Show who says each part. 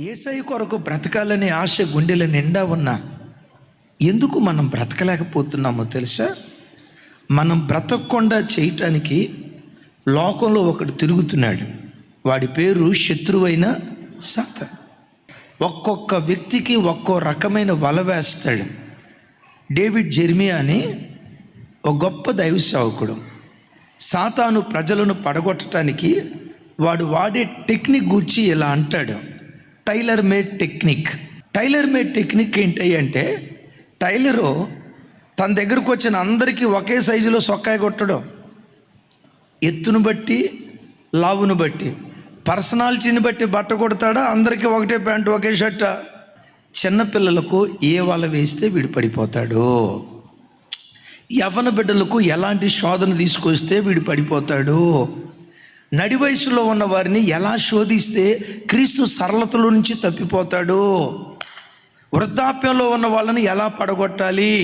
Speaker 1: యేసయ్య కొరకు బ్రతకాలనే ఆశ గుండెల నిండా ఉన్నా ఎందుకు మనం బ్రతకలేకపోతున్నామో తెలుసా? మనం బ్రతకకుండా చేయటానికి లోకంలో ఒకడు తిరుగుతున్నాడు. వాడి పేరు శత్రువైన సాతాను. ఒక్కొక్క వ్యక్తికి ఒక్కో రకమైన వల వేస్తాడు. డేవిడ్ జెర్మియా అని ఒక గొప్ప దైవ సేవకుడు, సాతాను ప్రజలను పడగొట్టడానికి వాడు వాడే టెక్నిక్ గురించి ఇలా అంటాడు: tailor made technique. Tailor made technique ఏంటి అంటే, టైలరు తన దగ్గరకు వచ్చిన అందరికీ ఒకే సైజులో సొక్కాయి కొట్టడం, ఎత్తును బట్టి లావును బట్టి పర్సనాలిటీని బట్టి బట్ట కొడతాడా, అందరికీ ఒకటే ప్యాంటు ఒకే షర్ట. చిన్నపిల్లలకు ఏ వల వేస్తే వీడు పడిపోతాడు, యవ్వన బిడ్డలకు ఎలాంటి శోధన తీసుకొస్తే వీడు పడిపోతాడు, నడి వయసులో ఉన్న వారిని ఎలా శోధిస్తే క్రీస్తు సరళతలో నుంచి తప్పిపోతాడు, వృద్ధాప్యంలో ఉన్న వాళ్ళని ఎలా పడగొట్టాలి,